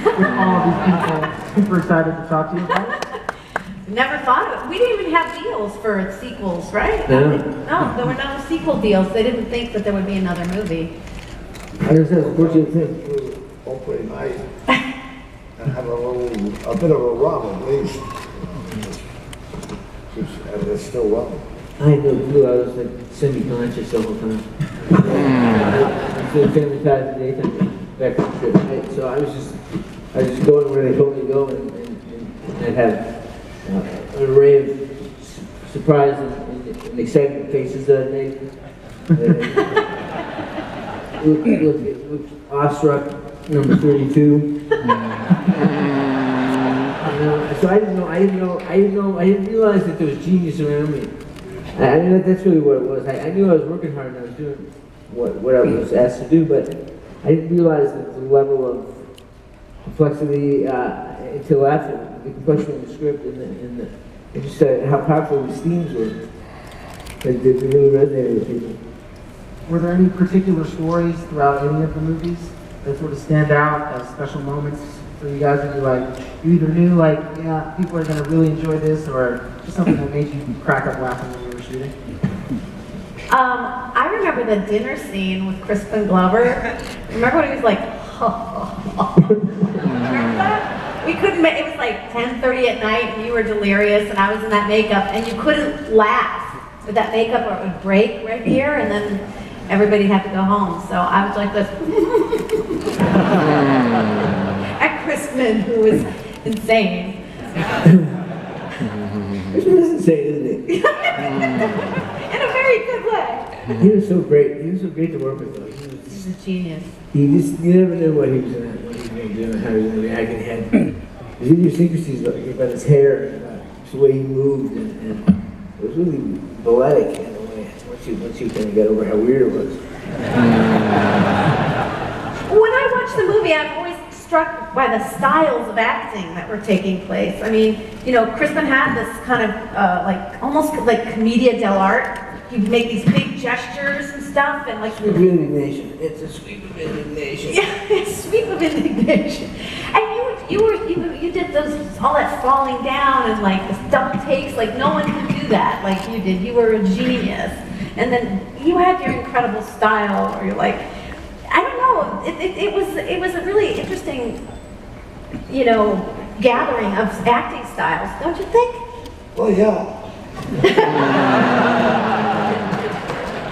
with all of these people super excited to talk to you about it? Never thought of it. We didn't even have deals for sequels, right? No. No, there were no sequel deals. They didn't think that there would be another movie. I just said, what do you think? Hopefully nice and have a bit of a run at least. And it's still running. I had no clue. I was like semi-conscious the whole time. I was doing Family Ties in the daytime back from the trip. So I was just going where they told me to go, and I'd have an array of surprise and excitement faces that I made. Look, awestruck, number 32. So I didn't realize that there was genius around me. I mean, that's really what it was. I knew I was working hard and I was doing what I was asked to do, but I didn't realize that the level of complexity until after the complexity of the script and just how powerful these themes were. They really resonated with people. Were there any particular stories throughout any of the movies that sort of stand out as special moments for you guys that you either knew yeah, people are going to really enjoy this, or just something that made you crack up laughing when you were shooting? I remember the dinner scene with Crispin Glover. Remember when he was like, remember that? We couldn't, it was like 10:30 at night and you were delirious and I was in that makeup and you couldn't laugh with that makeup or it would break right here and then everybody had to go home. So I was like this. At Crispin, who was insane. Crispin is insane, isn't he? In a very good way. He was so great. He was so great to work with, though. He's a genius. You never knew what he was going to do and how he was going to react. And he had his idiosyncrasies about his hair and the way he moved, and it was really poetic in a way. Once you kind of got over how weird it was. When I watch the movie, I'm always struck by the styles of acting that were taking place. I mean, Crispin had this kind of almost like commedia dell'arte. He'd make these big gestures and stuff, and Sweep of indignation. It's a sweep of indignation. Yeah, it's sweep of indignation. And you did all that falling down and like the double takes. Like no one could do that like you did. You were a genius. And then you had your incredible style, where you're like, I don't know. It was a really interesting, gathering of acting styles, don't you think? Well, yeah.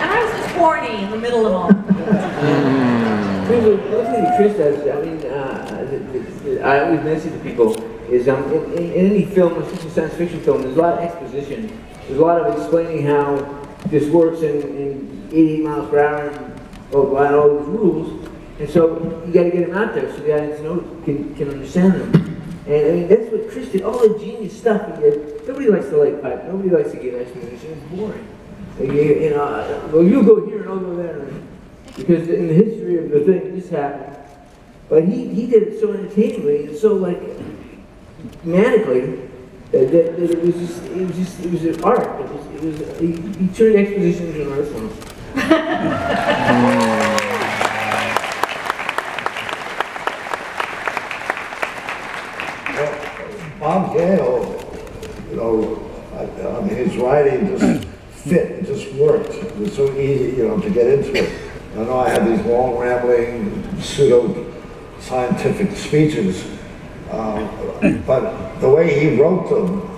And I was just horny in the middle of all. One thing that Chris does, I mean, I always mention to people is in any film, especially science fiction film, there's a lot of exposition. There's a lot of explaining how this works in 88 miles per hour and all these rules. And so you got to get them out there so the audience can understand them. And I mean, that's what Chris did, all the genius stuff he did. Nobody likes to light pipe. Nobody likes to give exposition. It's boring. Well, you go here and I'll go there. Because in the history of the thing, this happened. But he did it so entertainingly and so manically that it was an art. He turned exposition into an art form. Bob Gale, his writing just fit, it just worked. It was so easy, to get into it. I know I had these long, rambling, pseudo-scientific speeches, but the way he wrote them,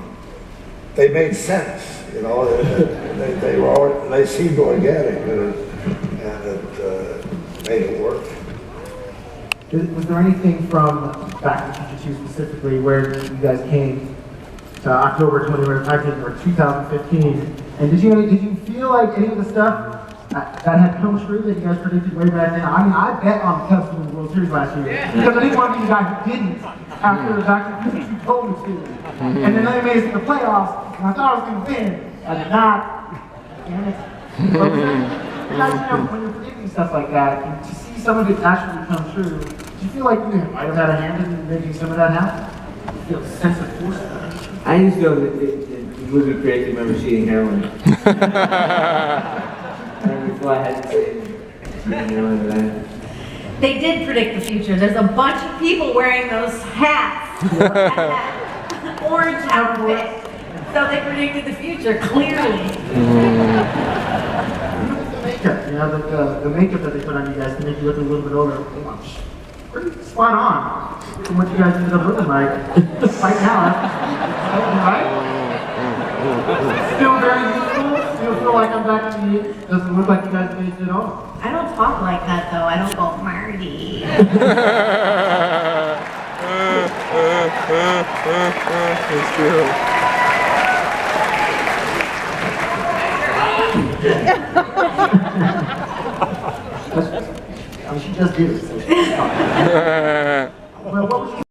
they made sense. They seemed organic, and it made it work. Was there anything from Back to the Future 2 specifically where you guys came to October 2015? And did you feel like any of the stuff that had come true that you guys predicted way back then? I mean, I bet on the Cubs winning the World Series last year because I didn't want to be the guy who didn't after Back to the Future 2 told me to. And then they made it to the playoffs, and I thought I was going to win. I did not. Damn it. But when you're predicting stuff like that, and to see some of it actually come true, do you feel like you might have had a hand in making some of that happen? You feel a sense of force? I just know that the movie created remember seeing heroin. And before I had to say heroin, They did predict the future. There's a bunch of people wearing those hats. Orange outfit. So they predicted the future, clearly. The makeup, you know, the makeup that they put on you guys to make you look a little bit older. Pretty spot on from what you guys ended up looking like right now. Right? Still very youthful. Still feel like I'm back to the doesn't look like you guys aged at all. I don't talk like that though. I don't go Marty. It's true. I mean, she just did it. So she's fine. Well, what would you